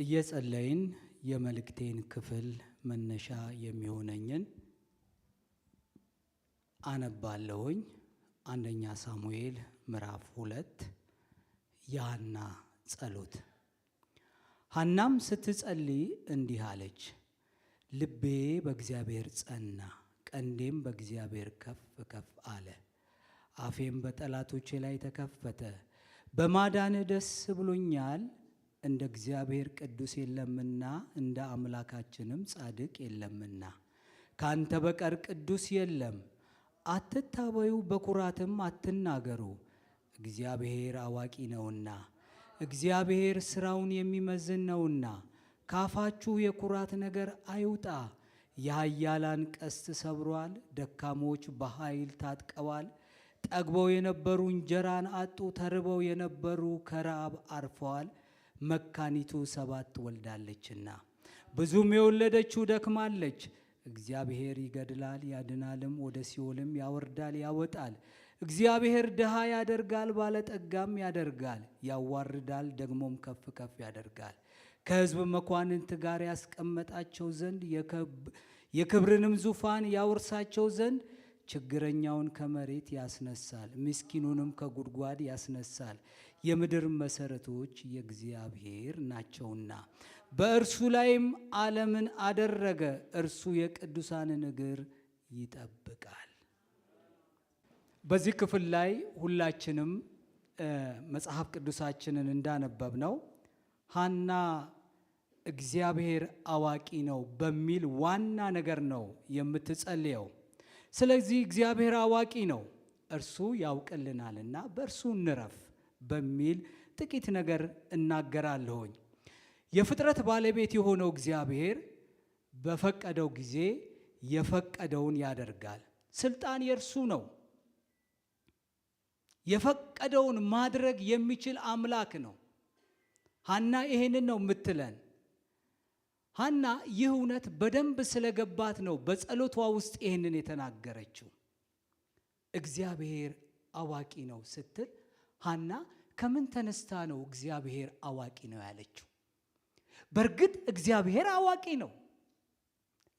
እየጸለይን የመልእክቴን ክፍል መነሻ የሚሆነኝን አነባለሁኝ። አንደኛ ሳሙኤል ምዕራፍ 2 የሐና ጸሎት። ሐናም ስትጸልይ እንዲህ አለች፣ ልቤ በእግዚአብሔር ጸና፣ ቀንዴም በእግዚአብሔር ከፍ ከፍ አለ። አፌም በጠላቶቼ ላይ ተከፈተ። በማዳን ደስ ብሎኛል። እንደ እግዚአብሔር ቅዱስ የለምና እንደ አምላካችንም ጻድቅ የለምና። ካንተ በቀር ቅዱስ የለም። አትታበዩ፣ በኩራትም አትናገሩ፣ እግዚአብሔር አዋቂ ነውና፣ እግዚአብሔር ሥራውን የሚመዝን ነውና። ካፋችሁ የኩራት ነገር አይውጣ። የኃያላን ቀስት ሰብሯል፣ ደካሞች በኃይል ታጥቀዋል። ጠግበው የነበሩ እንጀራን አጡ፣ ተርበው የነበሩ ከረዓብ አርፈዋል። መካኒቱ 7 ወልዳለችና ብዙም የወለደችው ደክማለች። እግዚአብሔር ይገድላል ያድናልም፣ ወደ ሲኦልም ያወርዳል ያወጣል። እግዚአብሔር ድሃ ያደርጋል ባለጠጋም ያደርጋል፣ ያዋርዳል ደግሞም ከፍ ከፍ ያደርጋል። ከሕዝብ መኳንንት ጋር ያስቀመጣቸው ዘንድ የክብርንም ዙፋን ያወርሳቸው ዘንድ ችግረኛውን ከመሬት ያስነሳል፣ ምስኪኑንም ከጉድጓድ ያስነሳል። የምድር መሰረቶች የእግዚአብሔር ናቸውና በእርሱ ላይም ዓለምን አደረገ። እርሱ የቅዱሳንን እግር ይጠብቃል። በዚህ ክፍል ላይ ሁላችንም መጽሐፍ ቅዱሳችንን እንዳነበብ ነው ሐና እግዚአብሔር አዋቂ ነው በሚል ዋና ነገር ነው የምትጸልየው። ስለዚህ እግዚአብሔር አዋቂ ነው፣ እርሱ ያውቅልናልና በእርሱ እንረፍ በሚል ጥቂት ነገር እናገራለሁኝ። የፍጥረት ባለቤት የሆነው እግዚአብሔር በፈቀደው ጊዜ የፈቀደውን ያደርጋል። ስልጣን የእርሱ ነው። የፈቀደውን ማድረግ የሚችል አምላክ ነው። ሐና ይሄንን ነው የምትለን። ሐና ይህ እውነት በደንብ ስለገባት ነው በጸሎቷ ውስጥ ይህንን የተናገረችው። እግዚአብሔር አዋቂ ነው ስትል ሐና ከምን ተነስታ ነው እግዚአብሔር አዋቂ ነው ያለችው? በእርግጥ እግዚአብሔር አዋቂ ነው።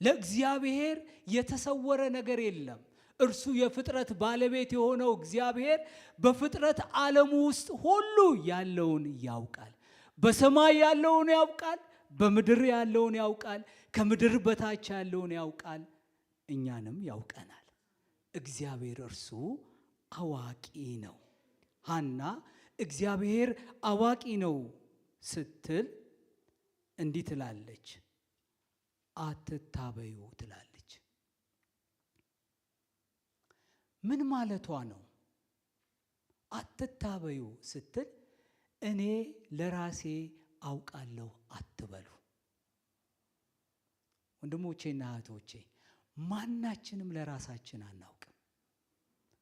ለእግዚአብሔር የተሰወረ ነገር የለም። እርሱ የፍጥረት ባለቤት የሆነው እግዚአብሔር በፍጥረት ዓለሙ ውስጥ ሁሉ ያለውን ያውቃል። በሰማይ ያለውን ያውቃል፣ በምድር ያለውን ያውቃል፣ ከምድር በታች ያለውን ያውቃል፣ እኛንም ያውቀናል። እግዚአብሔር እርሱ አዋቂ ነው። ሐና እግዚአብሔር አዋቂ ነው ስትል እንዲህ ትላለች፣ አትታበዩ ትላለች። ምን ማለቷ ነው? አትታበዩ ስትል እኔ ለራሴ አውቃለሁ አትበሉ። ወንድሞቼና እህቶቼ ማናችንም ለራሳችን አናውቅም፣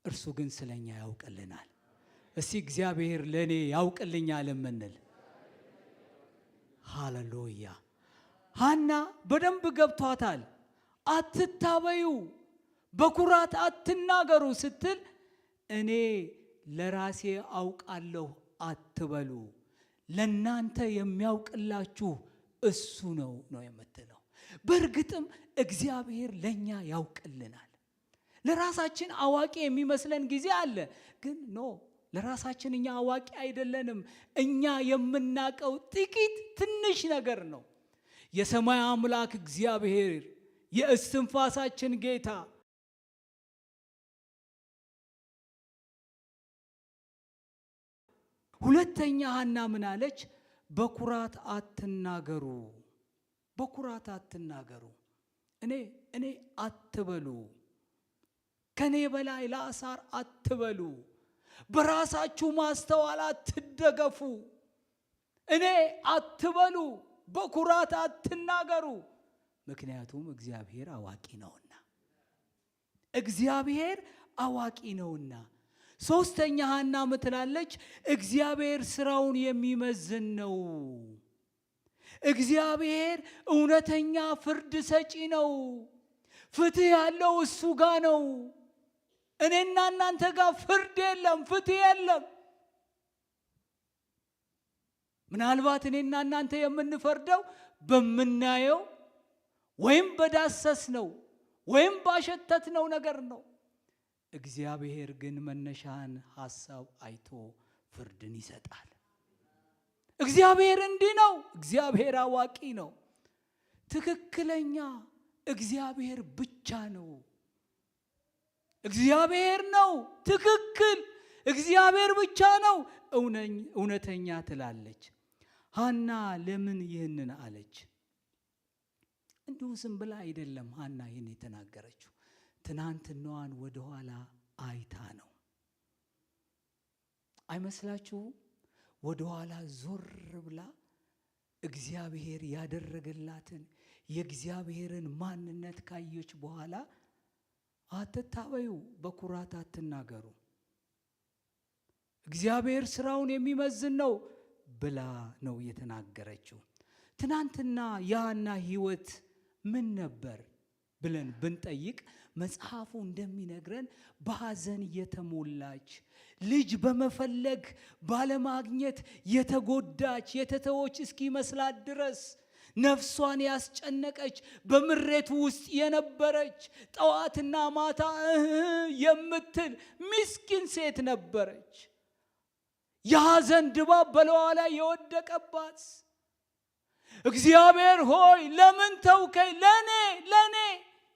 እርሱ ግን ስለኛ ያውቅልናል። እስቲ እግዚአብሔር ለእኔ ያውቅልኛል የምንል ሃሌሉያ። ሐና በደንብ ገብቷታል። አትታበዩ፣ በኩራት አትናገሩ ስትል እኔ ለራሴ አውቃለሁ አትበሉ፣ ለናንተ የሚያውቅላችሁ እሱ ነው የምትለው። በእርግጥም እግዚአብሔር ለኛ ያውቅልናል። ለራሳችን አዋቂ የሚመስለን ጊዜ አለ፣ ግን ለራሳችን እኛ አዋቂ አይደለንም። እኛ የምናውቀው ጥቂት ትንሽ ነገር ነው። የሰማይ አምላክ እግዚአብሔር የእስትንፋሳችን ጌታ ሁለተኛ ሐና ምን አለች? በኩራት አትናገሩ፣ በኩራት አትናገሩ፣ እኔ አትበሉ፣ ከኔ በላይ ለአሳር አትበሉ፣ በራሳችሁ ማስተዋል አትደገፉ፣ እኔ አትበሉ፣ በኩራት አትናገሩ። ምክንያቱም እግዚአብሔር አዋቂ ነውና፣ እግዚአብሔር አዋቂ ነውና። ሶስተኛ ሐና ምትላለች? እግዚአብሔር ስራውን የሚመዝን ነው። እግዚአብሔር እውነተኛ ፍርድ ሰጪ ነው። ፍትህ ያለው እሱ ጋር ነው። እኔና እናንተ ጋር ፍርድ የለም፣ ፍትህ የለም። ምናልባት እኔና እናንተ የምንፈርደው በምናየው ወይም በዳሰስነው ወይም ባሸተትነው ነገር ነው። እግዚአብሔር ግን መነሻን ሐሳብ አይቶ ፍርድን ይሰጣል። እግዚአብሔር እንዲህ ነው። እግዚአብሔር አዋቂ ነው። ትክክለኛ እግዚአብሔር ብቻ ነው። እግዚአብሔር ነው ትክክል። እግዚአብሔር ብቻ ነው እውነተኛ ትላለች ሐና። ለምን ይህንን አለች? እንዲሁ ዝም ብላ አይደለም ሐና ይህን የተናገረችው። ትናንትናዋን ወደኋላ አይታ ነው። አይመስላችሁም? ወደኋላ ዞር ብላ እግዚአብሔር ያደረገላትን የእግዚአብሔርን ማንነት ካየች በኋላ አትታበዩ፣ በኩራት አትናገሩ፣ እግዚአብሔር ስራውን የሚመዝን ነው ብላ ነው የተናገረችው። ትናንትና የሐና ህይወት ምን ነበር ብለን ብንጠይቅ መጽሐፉ እንደሚነግረን በሐዘን የተሞላች፣ ልጅ በመፈለግ ባለማግኘት የተጎዳች፣ የተተወች እስኪመስላት ድረስ ነፍሷን ያስጨነቀች፣ በምሬት ውስጥ የነበረች፣ ጠዋትና ማታ የምትል ምስኪን ሴት ነበረች። የሐዘን ድባብ በላዋ ላይ የወደቀባት፣ እግዚአብሔር ሆይ ለምን ተውከኝ ለኔ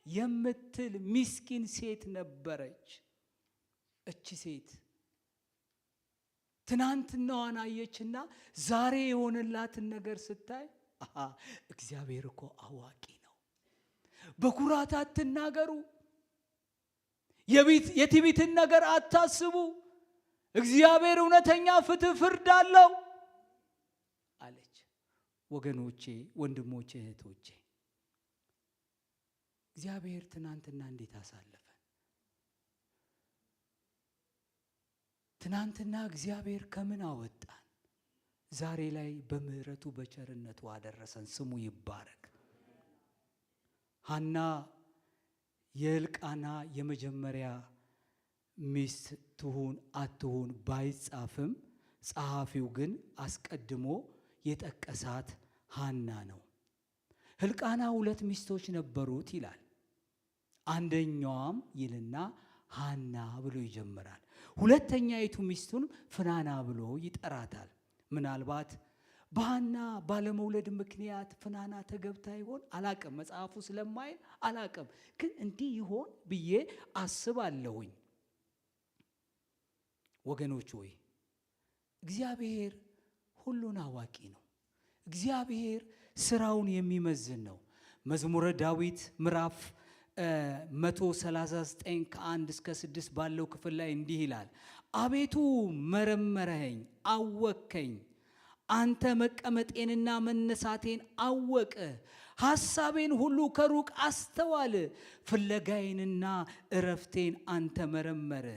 የምትል ምስኪን ሴት ነበረች። እቺ ሴት ትናንትናዋን አየችና ዛሬ የሆነላትን ነገር ስታይ እግዚአብሔር እኮ አዋቂ ነው። በኩራት አትናገሩ፣ የትዕቢትን ነገር አታስቡ፣ እግዚአብሔር እውነተኛ ፍትህ ፍርድ አለው አለች። ወገኖቼ፣ ወንድሞቼ፣ እህቶቼ እግዚአብሔር ትናንትና እንዴት አሳለፈን? ትናንትና እግዚአብሔር ከምን አወጣን? ዛሬ ላይ በምህረቱ በቸርነቱ አደረሰን። ስሙ ይባረክ። ሐና የሕልቃና የመጀመሪያ ሚስት ትሁን አትሁን ባይጻፍም ጸሐፊው ግን አስቀድሞ የጠቀሳት ሐና ነው። ሕልቃና 2 ሚስቶች ነበሩት ይላል። አንደኛዋም ይልና ሐና ብሎ ይጀምራል። ሁለተኛይቱ ሚስቱን ፍናና ብሎ ይጠራታል። ምናልባት በሐና ባለመውለድ ምክንያት ፍናና ተገብታ ይሆን አላቅም። መጽሐፉ ስለማይል አላቅም፣ ግን እንዲህ ይሆን ብዬ አስባለሁኝ። ወገኖች ሆይ እግዚአብሔር ሁሉን አዋቂ ነው። እግዚአብሔር ስራውን የሚመዝን ነው። መዝሙረ ዳዊት ምዕራፍ 139 ከ1 እስከ 6 ባለው ክፍል ላይ እንዲህ ይላል። አቤቱ መረመረኸኝ፣ አወከኝ። አንተ መቀመጤንና መነሳቴን አወቀ። ሐሳቤን ሁሉ ከሩቅ አስተዋል። ፍለጋዬንና እረፍቴን አንተ መረመረ።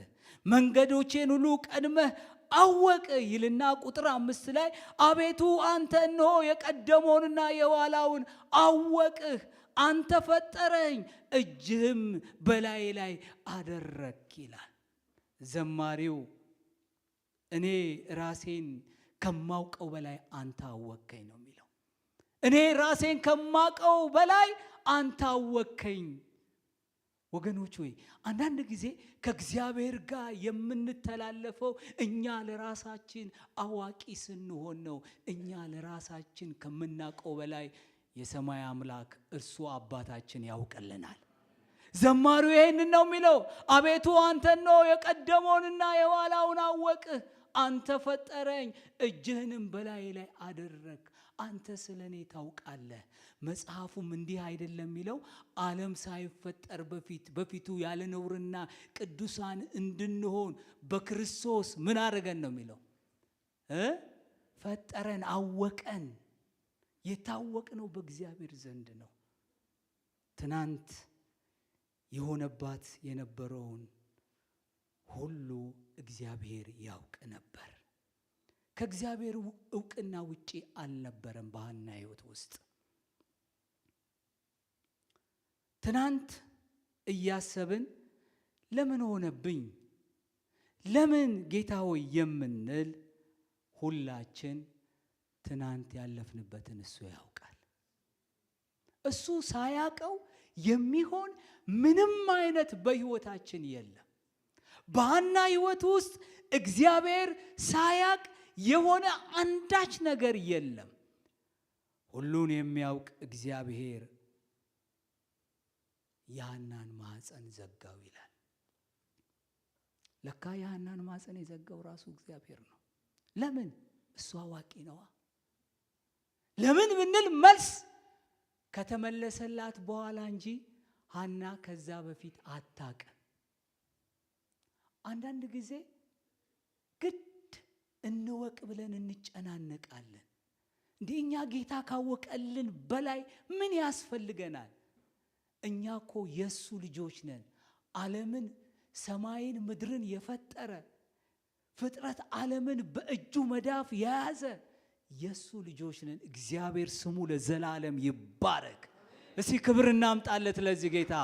መንገዶቼን ሁሉ ቀድመህ አወቅ ይልና ቁጥር 5 ላይ አቤቱ አንተ እነሆ የቀደመውንና የኋላውን አወቅህ። አንተ ፈጠረኝ፣ እጅህም በላይ ላይ አደረክ ይላል ዘማሪው። እኔ ራሴን ከማውቀው በላይ አንተ አወከኝ ነው የሚለው። እኔ ራሴን ከማውቀው በላይ አንተ አወከኝ። ወገኖች ሆይ አንዳንድ ጊዜ ከእግዚአብሔር ጋር የምንተላለፈው እኛ ለራሳችን አዋቂ ስንሆን ነው። እኛ ለራሳችን ከምናውቀው በላይ የሰማይ አምላክ እርሱ አባታችን ያውቅልናል። ዘማሪው ይህንን ነው የሚለው። አቤቱ አንተ ነው የቀደመውንና የኋላውን አወቅህ። አንተ ፈጠረኝ፣ እጅህንም በላይ ላይ አደረግ። አንተ ስለ እኔ ታውቃለህ። መጽሐፉም እንዲህ አይደለም የሚለው ዓለም ሳይፈጠር በፊቱ ያለ ነውርና ቅዱሳን እንድንሆን በክርስቶስ ምን አደረገን ነው የሚለው። ፈጠረን፣ አወቀን። የታወቅነው በእግዚአብሔር ዘንድ ነው። ትናንት የሆነባት የነበረውን ሁሉ እግዚአብሔር ያውቅ ነበር። ከእግዚአብሔር እውቅና ውጪ አልነበረም በሐና ሕይወት ውስጥ። ትናንት እያሰብን ለምን ሆነብኝ፣ ለምን ጌታ ሆይ የምንል ሁላችን ትናንት ያለፍንበትን እሱ ያውቃል። እሱ ሳያውቀው የሚሆን ምንም አይነት በሕይወታችን የለም። በሐና ሕይወት ውስጥ እግዚአብሔር ሳያውቅ የሆነ አንዳች ነገር የለም። ሁሉን የሚያውቅ እግዚአብሔር የሐናን ማኅፀን ዘጋው ይላል። ለካ የሐናን ማኅፀን የዘጋው ራሱ እግዚአብሔር ነው። ለምን? እሱ አዋቂ ነዋ። ለምን ብንል መልስ ከተመለሰላት በኋላ እንጂ ሐና ከዛ በፊት አታውቅም። አንዳንድ ጊዜ ግድ እንወቅ ብለን እንጨናነቃለን። እንዲህ እኛ ጌታ ካወቀልን በላይ ምን ያስፈልገናል? እኛ እኮ የሱ ልጆች ነን። ዓለምን ሰማይን ምድርን የፈጠረ ፍጥረት ዓለምን በእጁ መዳፍ የያዘ የሱ ልጆች ነን። እግዚአብሔር ስሙ ለዘላለም ይባረክ። እስቲ ክብር እናምጣለት ለዚህ ጌታ።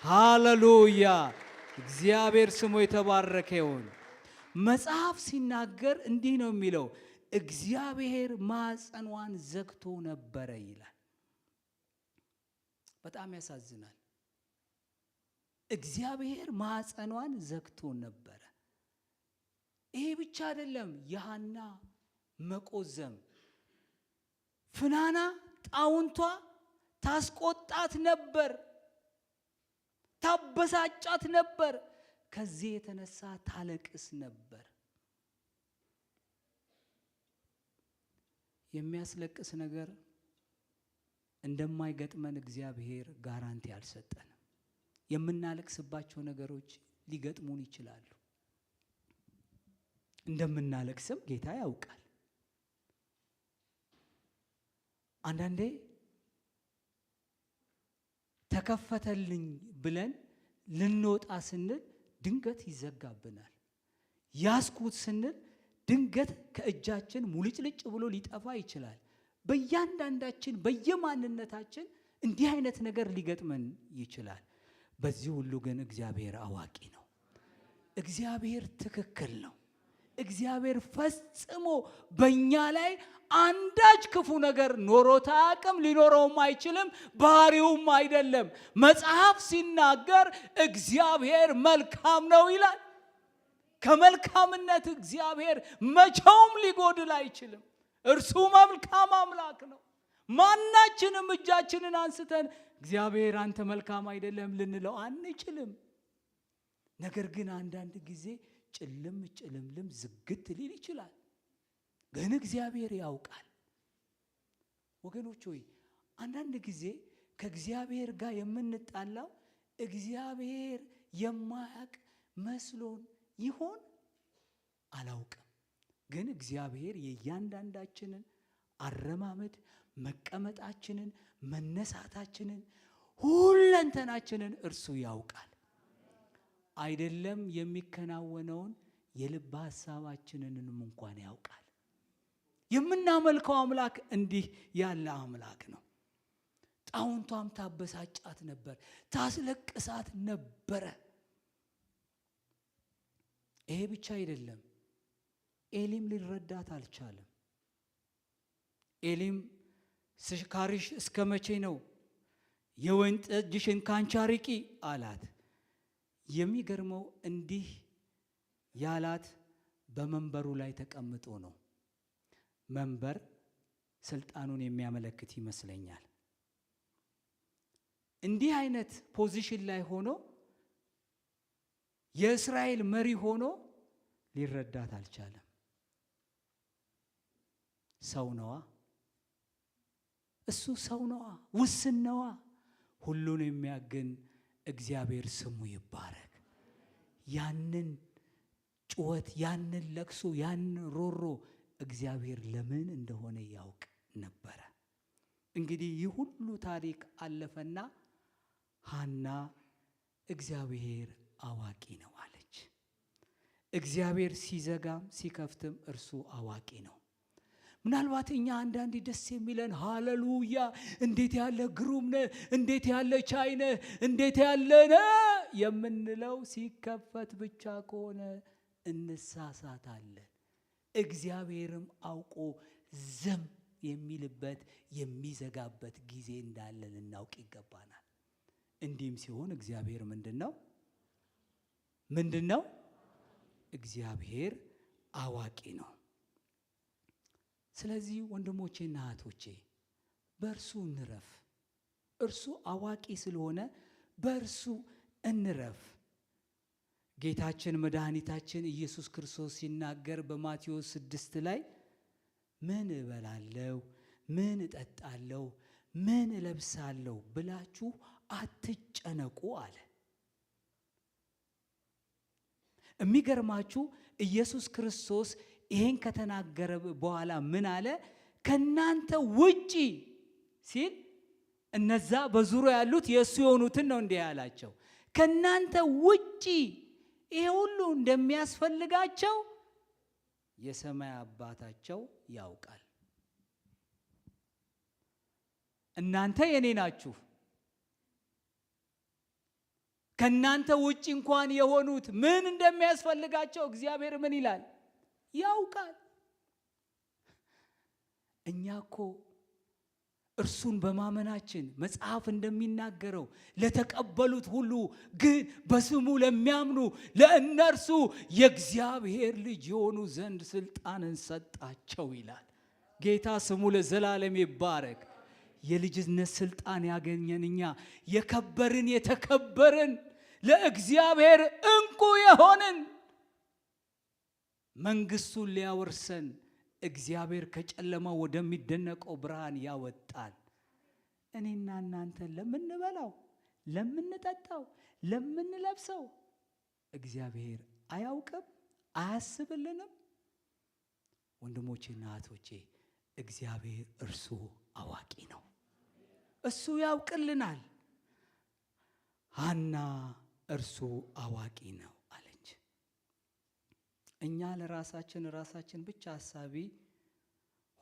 ሃሌሉያ! እግዚአብሔር ስሙ የተባረከ ይሁን። መጽሐፍ ሲናገር እንዲህ ነው የሚለው፣ እግዚአብሔር ማኅፀኗን ዘግቶ ነበረ ይላል። በጣም ያሳዝናል። እግዚአብሔር ማኅፀኗን ዘግቶ ነበረ። ይሄ ብቻ አይደለም። የሐና መቆዘም ፍናና ጣውንቷ ታስቆጣት ነበር፣ ታበሳጫት ነበር። ከዚህ የተነሳ ታለቅስ ነበር። የሚያስለቅስ ነገር እንደማይገጥመን እግዚአብሔር ጋራንቲ አልሰጠንም። የምናለቅስባቸው ነገሮች ሊገጥሙን ይችላሉ። እንደምናለቅስም ጌታ ያውቃል። አንዳንዴ ተከፈተልኝ ብለን ልንወጣ ስንል ድንገት ይዘጋብናል። ያስኩት ስንል ድንገት ከእጃችን ሙልጭልጭ ብሎ ሊጠፋ ይችላል። በእያንዳንዳችን በየማንነታችን እንዲህ አይነት ነገር ሊገጥመን ይችላል። በዚህ ሁሉ ግን እግዚአብሔር አዋቂ ነው። እግዚአብሔር ትክክል ነው። እግዚአብሔር ፈጽሞ በእኛ ላይ አንዳች ክፉ ነገር ኖሮት አያውቅም፣ ሊኖረውም አይችልም፣ ባህሪውም አይደለም። መጽሐፍ ሲናገር እግዚአብሔር መልካም ነው ይላል። ከመልካምነት እግዚአብሔር መቼውም ሊጎድል አይችልም። እርሱ መልካም አምላክ ነው። ማናችንም እጃችንን አንስተን እግዚአብሔር አንተ መልካም አይደለም ልንለው አንችልም። ነገር ግን አንዳንድ ጊዜ ጭልምልም ዝግት ሊል ይችላል። ግን እግዚአብሔር ያውቃል። ወገኖች ሆይ አንዳንድ ጊዜ ከእግዚአብሔር ጋር የምንጣላው እግዚአብሔር የማያውቅ መስሎን ይሆን? አላውቅም። ግን እግዚአብሔር የእያንዳንዳችንን አረማመድ፣ መቀመጣችንን፣ መነሳታችንን፣ ሁለንተናችንን እርሱ ያውቃል። አይደለም የሚከናወነውን የልብ ሐሳባችንንም እንኳን ያውቃል። የምናመልከው አምላክ እንዲህ ያለ አምላክ ነው። ጣውንቷም ታበሳጫት ነበር፣ ታስለቅሳት ነበረ። ይሄ ብቻ አይደለም። ኤሊም ሊረዳት አልቻለም። ኤሊም ስካርሽ እስከ መቼ ነው? የወይን ጠጅሽን ካንቺ አርቂ አላት። የሚገርመው እንዲህ ያላት በመንበሩ ላይ ተቀምጦ ነው። መንበር ስልጣኑን የሚያመለክት ይመስለኛል። እንዲህ አይነት ፖዚሽን ላይ ሆኖ የእስራኤል መሪ ሆኖ ሊረዳት አልቻለም። ሰው ነዋ፣ እሱ ሰው ነዋ፣ ውስን ነዋ። ሁሉን የሚያግን እግዚአብሔር ስሙ ይባረክ። ያንን ጩኸት፣ ያንን ለቅሶ፣ ያንን ሮሮ እግዚአብሔር ለምን እንደሆነ ያውቅ ነበረ። እንግዲህ ይህ ሁሉ ታሪክ አለፈና ሐና እግዚአብሔር አዋቂ ነው አለች። እግዚአብሔር ሲዘጋም ሲከፍትም እርሱ አዋቂ ነው። ምናልባት እኛ አንዳንዴ ደስ የሚለን ሃሌሉያ እንዴት ያለ ግሩም ነህ፣ እንዴት ያለ ቻይ ነህ፣ እንዴት ያለ ነህ የምንለው ሲከፈት ብቻ ከሆነ እንሳሳታለን። እግዚአብሔርም አውቆ ዝም የሚልበት የሚዘጋበት ጊዜ እንዳለ ልናውቅ ይገባናል። እንዲህም ሲሆን እግዚአብሔር ምንድነው? እግዚአብሔር አዋቂ ነው። ስለዚህ ወንድሞቼና እህቶቼ በእርሱ እንረፍ። እርሱ አዋቂ ስለሆነ በእርሱ እንረፍ። ጌታችን መድኃኒታችን ኢየሱስ ክርስቶስ ሲናገር በማቴዎስ 6 ላይ ምን እበላለሁ፣ ምን እጠጣለሁ፣ ምን እለብሳለሁ ብላችሁ አትጨነቁ አለ። የሚገርማችሁ ኢየሱስ ክርስቶስ ይሄን ከተናገረ በኋላ ምን አለ? ከናንተ ውጪ ሲል እነዛ በዙሪያ ያሉት የእሱ የሆኑትን ነው እንዲህ ያላቸው። ከናንተ ውጪ ይሄ ሁሉ እንደሚያስፈልጋቸው የሰማይ አባታቸው ያውቃል። እናንተ የኔ ናችሁ። ከናንተ ውጪ እንኳን የሆኑት ምን እንደሚያስፈልጋቸው እግዚአብሔር ምን ይላል? ያውቃል። እኛ እኮ እርሱን በማመናችን መጽሐፍ እንደሚናገረው ለተቀበሉት ሁሉ ግን በስሙ ለሚያምኑ ለእነርሱ የእግዚአብሔር ልጅ የሆኑ ዘንድ ስልጣንን ሰጣቸው ይላል። ጌታ ስሙ ለዘላለም ይባረክ። የልጅነት ስልጣን ያገኘን እኛ የከበርን የተከበርን ለእግዚአብሔር እንቁ የሆንን መንግስቱን ሊያወርሰን እግዚአብሔር ከጨለማ ወደሚደነቀው ብርሃን ያወጣል። እኔና እናንተ ለምንበላው፣ ለምንጠጣው፣ ለምንለብሰው እግዚአብሔር አያውቅም? አያስብልንም? ወንድሞቼና እህቶቼ እግዚአብሔር እርሱ አዋቂ ነው። እሱ ያውቅልናል። ሐና እርሱ አዋቂ ነው አለች። እኛ ለራሳችን ብቻ ሐሳቢ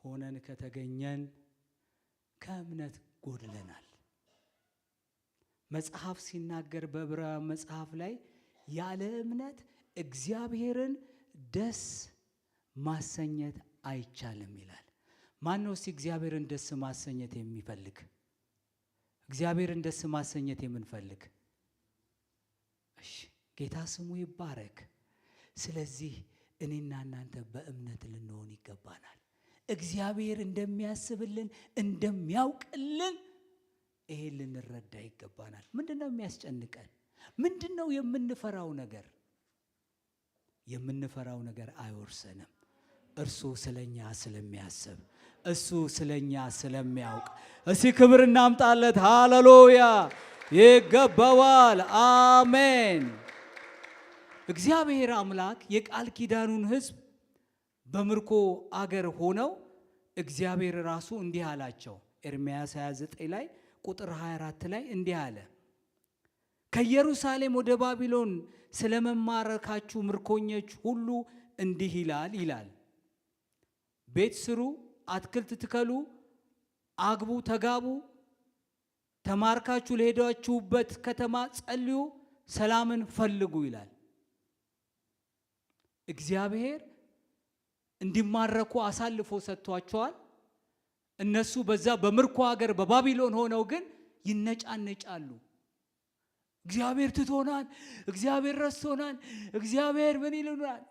ሆነን ከተገኘን ከእምነት ጎድለናል። መጽሐፍ ሲናገር በዕብራውያን መጽሐፍ ላይ ያለ እምነት እግዚአብሔርን ደስ ማሰኘት አይቻልም ይላል። ማን ነው እስቲ እግዚአብሔርን ደስ ማሰኘት የሚፈልግ? እግዚአብሔርን ደስ ማሰኘት የምንፈልግ? እሺ፣ ጌታ ስሙ ይባረክ። ስለዚህ እኔና እናንተ በእምነት ልንሆን ይገባናል። እግዚአብሔር እንደሚያስብልን እንደሚያውቅልን ይሄን ልንረዳ ይገባናል። ምንድነው የሚያስጨንቀን? ምንድነው የምንፈራው ነገር? የምንፈራው ነገር አይወርሰንም። እርሱ ስለኛ ስለሚያስብ፣ እሱ ስለኛ ስለሚያውቅ። እስቲ ክብር እናምጣለት። ሃሌሉያ! ይገባዋል። አሜን። እግዚአብሔር አምላክ የቃል ኪዳኑን ሕዝብ በምርኮ አገር ሆነው እግዚአብሔር ራሱ እንዲህ አላቸው። ኤርምያስ 29 ላይ ቁጥር 24 ላይ እንዲህ አለ፣ ከኢየሩሳሌም ወደ ባቢሎን ስለመማረካችሁ ምርኮኞች ሁሉ እንዲህ ይላል፣ ቤት ስሩ፣ አትክልት ትከሉ፣ አግቡ፣ ተጋቡ፣ ተማርካችሁ ለሄዳችሁበት ከተማ ጸልዩ፣ ሰላምን ፈልጉ ይላል። እግዚአብሔር እንዲማረኩ አሳልፎ ሰጥቷቸዋል። እነሱ በዛ በምርኮ ሀገር በባቢሎን ሆነው ግን ይነጫነጫሉ። እግዚአብሔር ትቶናል፣ እግዚአብሔር ረስቶናል፣ እግዚአብሔር ምን ይሉናል?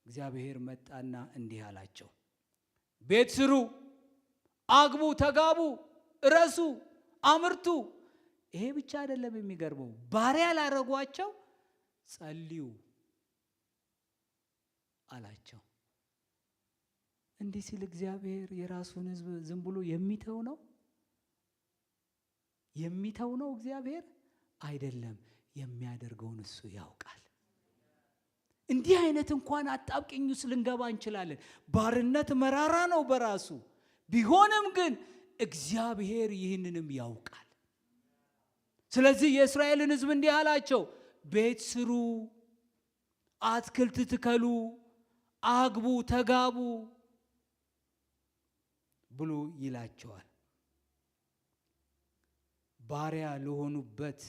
እግዚአብሔር መጣና እንዲህ አላቸው፣ ቤት ስሩ፣ አግቡ፣ ተጋቡ፣ እረሱ፣ አምርቱ። ይሄ ብቻ አይደለም የሚገርመው፣ ባሪያ ላረጓቸው ጸልዩ አላቸው። እንዲህ ሲል እግዚአብሔር የራሱን ሕዝብ ዝም ብሎ የሚተው ነው? እግዚአብሔር አይደለም። የሚያደርገውን እሱ ያውቃል። እንዲህ አይነት እንኳን አጣብቂኝ ውስጥ ልንገባ እንችላለን። ባርነት መራራ ነው በራሱ ቢሆንም ግን እግዚአብሔር ይህንንም ያውቃል። ስለዚህ የእስራኤልን ሕዝብ እንዲህ አላቸው፣ ቤት ስሩ፣ አትክልት ትከሉ፣ አግቡ፣ ተጋቡ ብሎ ይላቸዋል። ባሪያ ለሆኑበት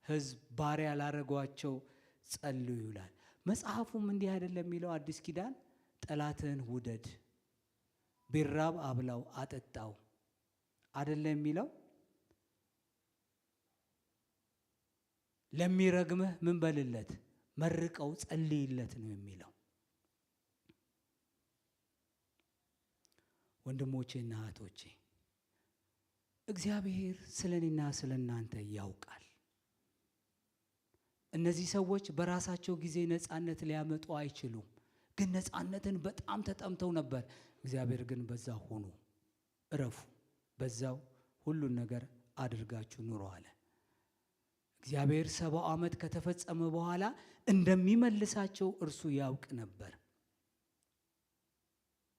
ሕዝብ ባሪያ ላረጓቸው ጸልዩ ይላል። መጽሐፉም እንዲህ አይደለም የሚለው? አዲስ ኪዳን ጠላትህን ውደድ፣ ቢራብ አብላው አጠጣው አይደለም የሚለው? ለሚረግምህ ምን በልለት? መርቀው ጸልይለት ነው የሚለው። ወንድሞቼና እህቶቼ እግዚአብሔር ስለኔና ስለናንተ ያውቃል። እነዚህ ሰዎች በራሳቸው ጊዜ ነፃነት ሊያመጡ አይችሉም፣ ግን ነፃነትን በጣም ተጠምተው ነበር። እግዚአብሔር ግን በዛው ሆኑ፣ እረፉ፣ በዛው ሁሉን ነገር አድርጋችሁ ኑሮ አለ። እግዚአብሔር 70 ዓመት ከተፈጸመ በኋላ እንደሚመልሳቸው እርሱ ያውቅ ነበር።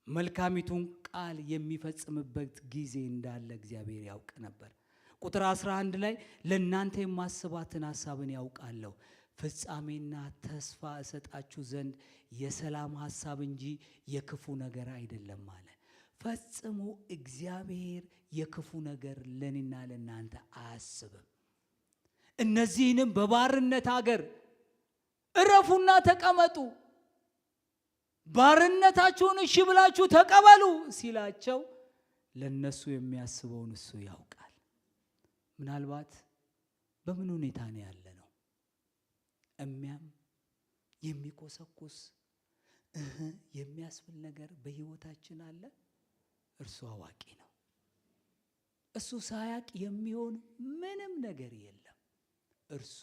መልካሚቱን ቃል የሚፈጽምበት ጊዜ እንዳለ እግዚአብሔር ያውቅ ነበር። ቁጥር 11 ላይ ለእናንተ የማስባትን ሐሳብን ያውቃለሁ፣ ፍጻሜና ተስፋ እሰጣችሁ ዘንድ የሰላም ሐሳብ እንጂ የክፉ ነገር አይደለም አለ። ፈጽሞ እግዚአብሔር የክፉ ነገር ለኔና ለናንተ አያስብም። እነዚህንም በባርነት ሀገር እረፉና ተቀመጡ፣ ባርነታችሁን እሺ ብላችሁ ተቀበሉ ሲላቸው ለነሱ የሚያስበውን እሱ ያውቃል። ምናልባት በምን ሁኔታ ነው ያለ ነው? እሚያም የሚቆሰቁስ የሚያስብል ነገር በህይወታችን አለ። እርሱ አዋቂ ነው። እሱ ሳያቅ የሚሆን ምንም ነገር የለም። እርሱ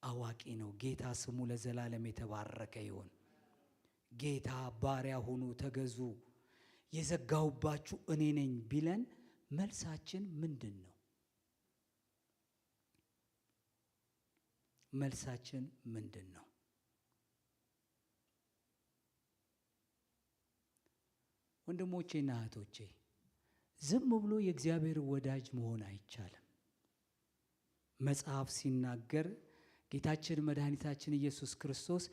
አዋቂ ነው። ጌታ ስሙ ለዘላለም የተባረከ ይሁን። ጌታ ባሪያ ሁኑ፣ ተገዙ፣ የዘጋሁባችሁ እኔ ነኝ ቢለን መልሳችን ምንድን ነው? መልሳችን ምንድን ነው? ወንድሞቼና እህቶቼ ዝም ብሎ የእግዚአብሔር ወዳጅ መሆን አይቻልም። መጽሐፍ ሲናገር ጌታችን መድኃኒታችን ኢየሱስ ክርስቶስ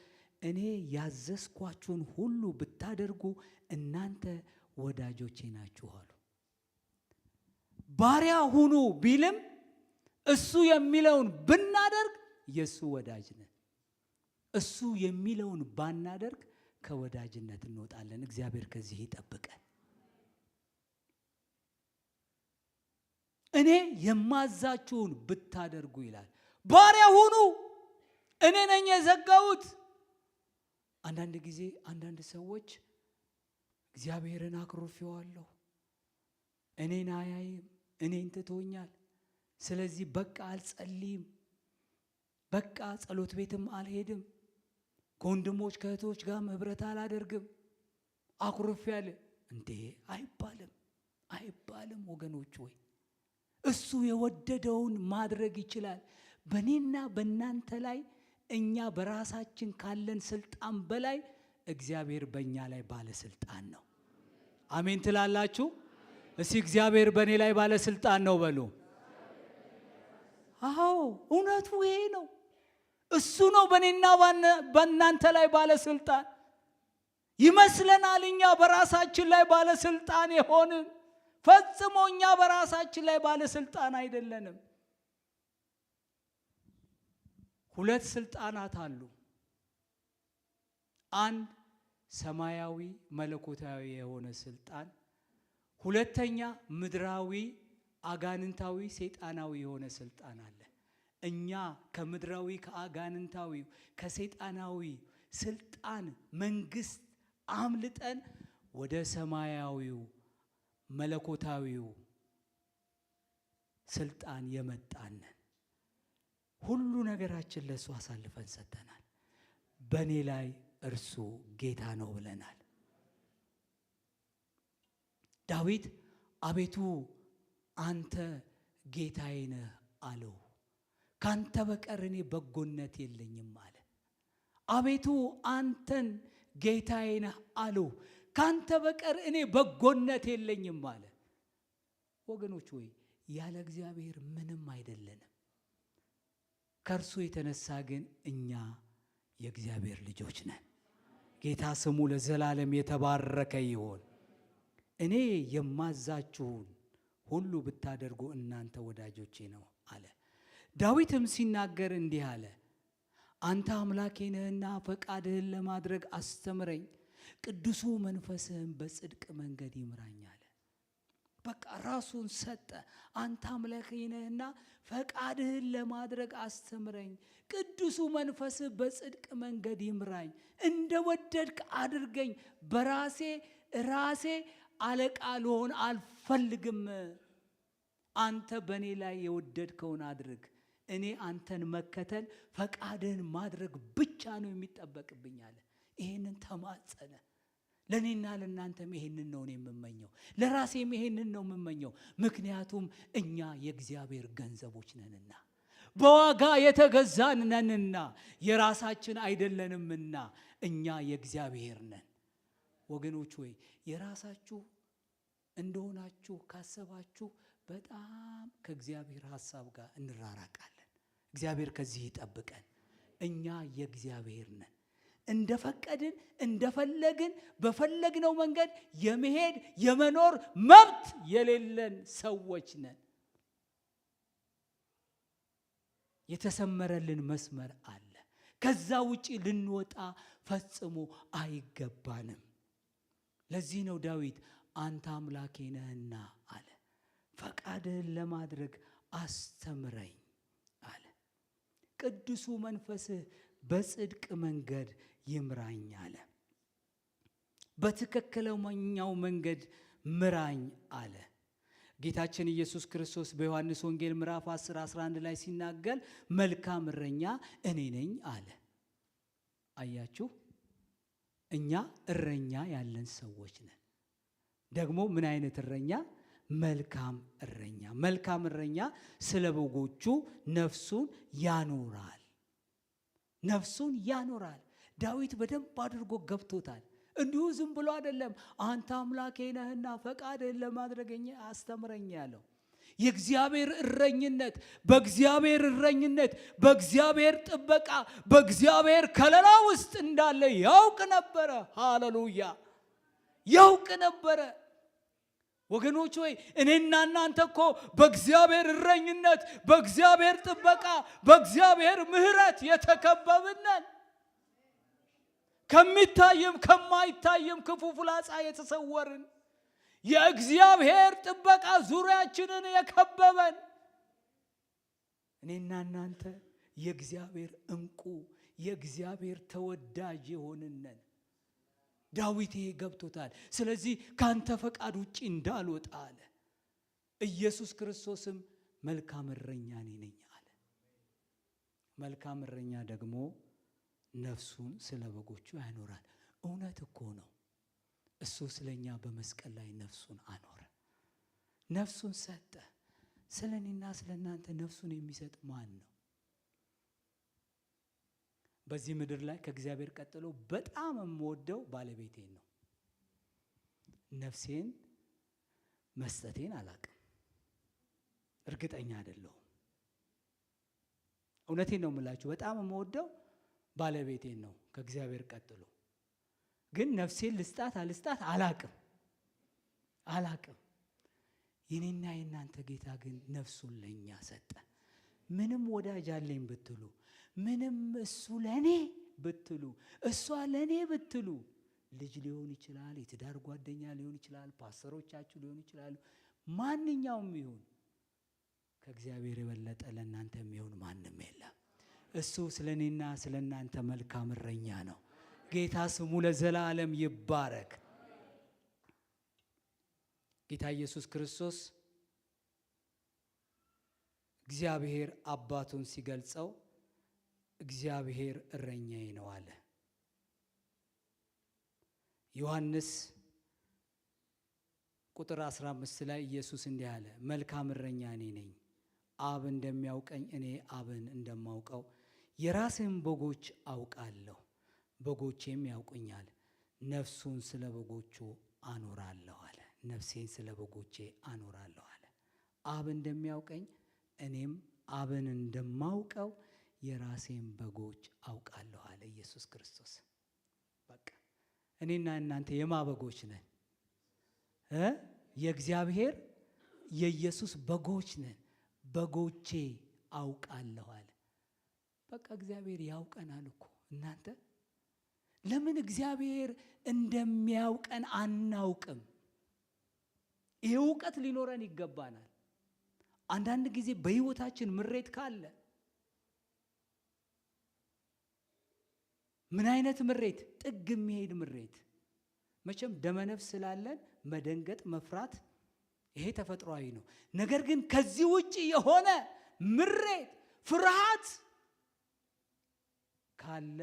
እኔ ያዘዝኳችሁን ሁሉ ብታደርጉ እናንተ ወዳጆቼ ናችሁ አሉ። ባሪያ ሁኑ ቢልም እሱ የሚለውን ብናደርግ የእሱ ወዳጅ ነን። እሱ የሚለውን ባናደርግ ከወዳጅነት እንወጣለን። እግዚአብሔር ከዚህ ይጠብቀን። እኔ የማዛችሁን ብታደርጉ ይላል። ባሪያ ሁኑ፣ እኔ ነኝ የዘጋሁት። አንዳንድ ጊዜ አንዳንድ ሰዎች እግዚአብሔርን አክሮፌዋለሁ፣ እኔን አያይም፣ እኔን ትቶኛል፣ ስለዚህ በቃ አልጸልይም፣ በቃ ጸሎት ቤትም አልሄድም፣ ከወንድሞች ከእህቶች ጋር ህብረት አላደርግም፣ አኩርፌያለሁ። እንዴ አይባልም፣ አይባልም ወገኖች ወይ እሱ የወደደውን ማድረግ ይችላል። በእኔና በእናንተ ላይ እኛ በራሳችን ካለን ስልጣን በላይ እግዚአብሔር በእኛ ላይ ባለስልጣን ነው። አሜን ትላላችሁ? እስቲ እግዚአብሔር በእኔ ላይ ባለስልጣን ነው በሉ። አዎ እውነቱ ይሄ ነው። እሱ ነው በእኔና በእናንተ ላይ ባለስልጣን። ይመስለናል እኛ በራሳችን ላይ ባለስልጣን የሆንን፣ ፈጽሞ እኛ በራሳችን ላይ ባለስልጣን አይደለንም። ሁለት ስልጣናት አሉ። አንድ ሰማያዊ መለኮታዊ የሆነ ስልጣን፣ ሁለተኛ ምድራዊ አጋንንታዊ ሰይጣናዊ የሆነ ስልጣን አለ። እኛ ከምድራዊ ከአጋንንታዊ ከሰይጣናዊ ስልጣን መንግስት አምልጠን ወደ ሰማያዊው መለኮታዊው ስልጣን የመጣን ሁሉ ነገራችን ለሱ አሳልፈን ሰጥተናል። በእኔ ላይ እርሱ ጌታ ነው ብለናል። ዳዊት አቤቱ አንተ ጌታዬ ነህ አለው። ካንተ በቀር እኔ በጎነት የለኝም አለ። አቤቱ አንተን ጌታዬ ነህ አለው። ካንተ በቀር እኔ በጎነት የለኝም አለ። ወገኖች ወይ ያለ እግዚአብሔር ምንም አይደለንም። ከእርሱ የተነሳ ግን እኛ የእግዚአብሔር ልጆች ነን። ጌታ ስሙ ለዘላለም የተባረከ ይሁን። እኔ የማዛችሁን ሁሉ ብታደርጉ እናንተ ወዳጆቼ ነው አለ። ዳዊትም ሲናገር እንዲህ አለ፣ አንተ አምላኬ ነህና ፈቃድህን ለማድረግ አስተምረኝ፣ ቅዱሱ መንፈስህም በጽድቅ መንገድ ይምራኝ አለ። በቃ ራሱን ሰጠ። አንተ አምላኬ ነህና ፈቃድህን ለማድረግ አስተምረኝ። ቅዱሱ መንፈስህ በጽድቅ መንገድ ይምራኝ። እንደወደድክ አድርገኝ። ራሴ አለቃ ልሆን አልፈልግም። አንተ በእኔ ላይ የወደድከውን አድርግ። እኔ አንተን መከተል ፈቃድህን ማድረግ ብቻ ነው የሚጠበቅብኝ አለ። ይሄንን ተማጸነ። ለእኔና ለእናንተም ይሄንን ነው የምመኘው። ለራሴም ይሄንን ነው የምመኘው። ምክንያቱም እኛ የእግዚአብሔር ገንዘቦች ነንና፣ በዋጋ የተገዛን ነንና፣ የራሳችን አይደለንምና እኛ የእግዚአብሔር ነን። ወገኖች ሆይ የራሳችሁ እንደሆናችሁ ካሰባችሁ በጣም ከእግዚአብሔር ሐሳብ ጋር እንራራቃለን። እግዚአብሔር ከዚህ ይጠብቀን። እኛ የእግዚአብሔር ነን። እንደፈቀድን እንደፈለግን በፈለግነው መንገድ የመሄድ የመኖር መብት የሌለን ሰዎች ነን። የተሰመረልን መስመር አለ። ከዛ ውጪ ልንወጣ ፈጽሞ አይገባንም። ለዚህ ነው ዳዊት አንተ አምላኬ ነህና አለ፣ ፈቃድህን ለማድረግ አስተምረኝ አለ። ቅዱሱ መንፈስህ በጽድቅ መንገድ ይምራኝ አለ። በትክክለኛው መንገድ ምራኝ አለ። ጌታችን ኢየሱስ ክርስቶስ በዮሐንስ ወንጌል ምዕራፍ 10:11 ላይ ሲናገር መልካም እረኛ እኔ ነኝ አለ። አያችሁ፣ እኛ እረኛ ያለን ሰዎች ነን። ደግሞ ምን አይነት እረኛ? መልካም እረኛ። መልካም እረኛ ስለ በጎቹ ነፍሱን ያኖራል። ነፍሱን ያኖራል። ዳዊት በደንብ አድርጎ ገብቶታል። እንዲሁ ዝም ብሎ አይደለም አንተ አምላኬ ነህና ፈቃድህን ለማድረግ አስተምረኝ ያለው። የእግዚአብሔር እረኝነት፣ በእግዚአብሔር እረኝነት፣ በእግዚአብሔር ጥበቃ፣ በእግዚአብሔር ከለላ ውስጥ እንዳለ ያውቅ ነበረ። ሃሌሉያ! ያውቅ ነበረ። ወገኖች ሆይ እኔና እናንተ እኮ በእግዚአብሔር እረኝነት፣ በእግዚአብሔር ጥበቃ፣ በእግዚአብሔር ምሕረት የተከበብነን፣ ከሚታይም ከማይታይም ክፉ ፍላጻ የተሰወርን፣ የእግዚአብሔር ጥበቃ ዙሪያችንን የከበበን እኔና እናንተ የእግዚአብሔር እንቁ የእግዚአብሔር ተወዳጅ የሆንነን። ዳዊት ይሄ ገብቶታል። ስለዚህ ካንተ ፈቃድ ውጪ እንዳልወጣ አለ። ኢየሱስ ክርስቶስም መልካም እረኛ እኔ ነኝ አለ። መልካም እረኛ ደግሞ ነፍሱን ስለ በጎቹ ያኖራል። እውነት እኮ ነው። እሱ ስለኛ በመስቀል ላይ ነፍሱን አኖረ፣ ነፍሱን ሰጠ። ስለ እኔና ስለ እናንተ ነፍሱን የሚሰጥ ማን ነው? በዚህ ምድር ላይ ከእግዚአብሔር ቀጥሎ በጣም የምወደው ባለቤቴን ነው። ነፍሴን መስጠቴን አላቅም፣ እርግጠኛ አይደለሁም። እውነቴን ነው የምላችሁ። በጣም የምወደው ባለቤቴን ነው ከእግዚአብሔር ቀጥሎ። ግን ነፍሴን ልስጣት አልስጣት አላቅም። የኔና የእናንተ ጌታ ግን ነፍሱን ለኛ ሰጠ። ምንም ወዳጅ አለኝ ብትሉ፣ ምንም እሱ ለኔ ብትሉ፣ እሷ ለኔ ብትሉ፣ ልጅ ሊሆን ይችላል፣ የትዳር ጓደኛ ሊሆን ይችላል፣ ፓስተሮቻችሁ ሊሆን ይችላሉ፣ ማንኛውም ይሁን ከእግዚአብሔር የበለጠ ለእናንተ የሚሆን ማንም የለም። እሱ ስለኔና ስለእናንተ መልካም እረኛ ነው። ጌታ ስሙ ለዘላለም ይባረክ። ጌታ ኢየሱስ ክርስቶስ እግዚአብሔር አባቱን ሲገልጸው እግዚአብሔር እረኛዬ ነው አለ። ዮሐንስ ቁጥር 15 ላይ ኢየሱስ እንዲህ አለ፣ መልካም እረኛ እኔ ነኝ፣ አብ እንደሚያውቀኝ እኔ አብን እንደማውቀው የራሴን በጎች አውቃለሁ፣ በጎቼም ያውቁኛል፣ ነፍሱን ስለ በጎቹ አኖራለሁ አለ። ነፍሴን ስለ በጎቼ አኖራለሁ አለ። አብ እንደሚያውቀኝ እኔም አብን እንደማውቀው የራሴን በጎች አውቃለሁ አለ ኢየሱስ ክርስቶስ። በቃ እኔና እናንተ የማ በጎች ነን? የእግዚአብሔር የኢየሱስ በጎች ነን። በጎቼ አውቃለሁ አለ። በቃ እግዚአብሔር ያውቀናል እኮ እናንተ። ለምን እግዚአብሔር እንደሚያውቀን አናውቅም? ይህ እውቀት ሊኖረን ይገባናል። አንዳንድ ጊዜ በህይወታችን ምሬት ካለ ምን አይነት ምሬት? ጥግ የሚሄድ ምሬት። መቼም ደመነፍስ ስላለን መደንገጥ፣ መፍራት ይሄ ተፈጥሯዊ ነው። ነገር ግን ከዚህ ውጪ የሆነ ምሬት፣ ፍርሃት ካለ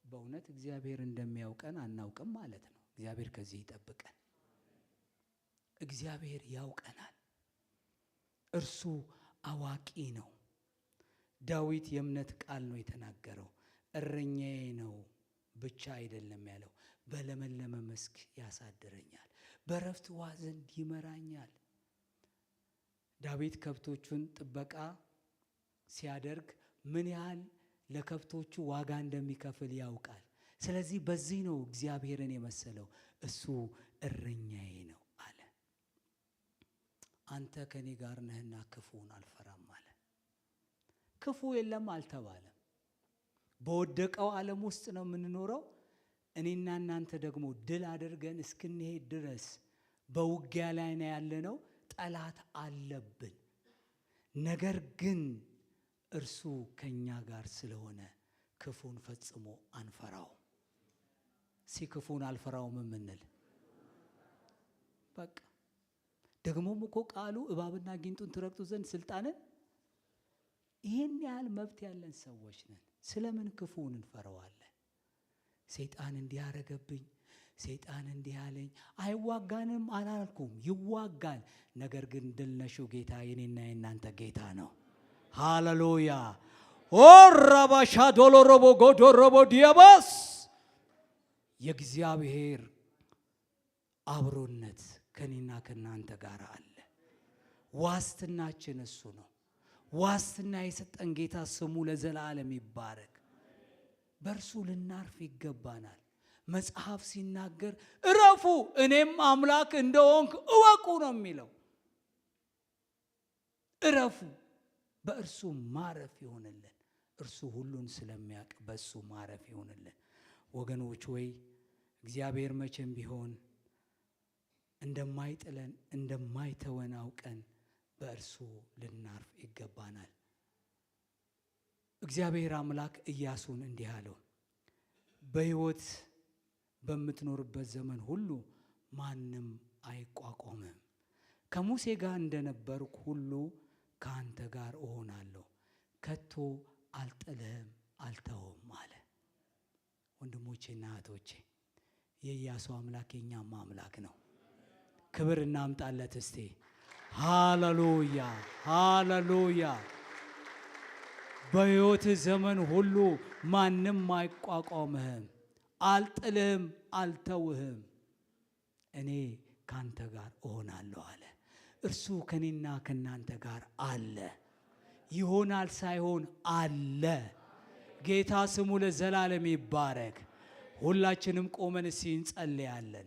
በእውነት እግዚአብሔር እንደሚያውቀን አናውቅም ማለት ነው። እግዚአብሔር ከዚህ ይጠብቀን። እግዚአብሔር ያውቀናል። እርሱ አዋቂ ነው። ዳዊት የእምነት ቃል ነው የተናገረው። እረኛዬ ነው ብቻ አይደለም ያለው፣ በለመለመ መስክ ያሳድረኛል፣ በረፍት ውኃ ዘንድ ይመራኛል። ዳዊት ከብቶቹን ጥበቃ ሲያደርግ ምን ያህል ለከብቶቹ ዋጋ እንደሚከፍል ያውቃል። ስለዚህ በዚህ ነው እግዚአብሔርን የመሰለው። እሱ እረኛዬ ነው አለ። አንተ ከኔ ጋር ነህና ክፉን አልፈራም አለ። ክፉ የለም አልተባለም። በወደቀው ዓለም ውስጥ ነው የምንኖረው። እኔና እናንተ ደግሞ ድል አድርገን እስክንሄድ ድረስ በውጊያ ላይ ነው ያለነው። ጠላት አለብን። ነገር ግን እርሱ ከኛ ጋር ስለሆነ ክፉን ፈጽሞ አንፈራው። ክፉን አልፈራውም የምንል በቃ ደግሞም እኮ ቃሉ እባብና ጊንጡን ትረግጡ ዘንድ ስልጣንን፣ ይህን ያህል መብት ያለን ሰዎች ነን። ስለምን ክፉን እንፈራዋለን? ሰይጣን እንዲህ ያረገብኝ፣ ሰይጣን እንዲህ ያለኝ። አይዋጋንም አላልኩም፣ ይዋጋል። ነገር ግን ድል ነሽው ጌታ የኔና የናንተ ጌታ ነው። ሃሌሉያ። ኦራባሻ ዶሎሮቦ ጎዶሮቦ ዲያባስ የእግዚአብሔር አብሮነት ከኔና ከናንተ ጋር አለ። ዋስትናችን እሱ ነው። ዋስትና የሰጠን ጌታ ስሙ ለዘላለም ይባረክ። በእርሱ ልናርፍ ይገባናል። መጽሐፍ ሲናገር እረፉ እኔም አምላክ እንደሆንኩ እወቁ ነው የሚለው። እረፉ፣ በእርሱ ማረፍ ይሆንልን። እርሱ ሁሉን ስለሚያውቅ በእሱ ማረፍ ይሆንልን። ወገኖች ወይ እግዚአብሔር መቼም ቢሆን እንደማይጥለን እንደማይተወን አውቀን በእርሱ ልናርፍ ይገባናል። እግዚአብሔር አምላክ ኢያሱን እንዲህ አለው፣ በሕይወት በምትኖርበት ዘመን ሁሉ ማንም አይቋቋምም። ከሙሴ ጋር እንደነበርኩ ሁሉ ከአንተ ጋር እሆናለሁ፣ ከቶ አልጥልህም አልተውም አለ። ወንድሞቼና እህቶቼ የኢያሱ አምላክ የኛም አምላክ ነው። ክብር እናምጣለት እስቲ። ሃሌሉያ ሃሌሉያ። በሕይወት ዘመን ሁሉ ማንም አይቋቋምህም፣ አልጥልህም አልተውህም፣ እኔ ካንተ ጋር እሆናለሁ አለ። እርሱ ከኔና ከናንተ ጋር አለ። ይሆናል ሳይሆን አለ። ጌታ ስሙ ለዘላለም ይባረክ። ሁላችንም ቆመን እስኪ እንጸልያለን።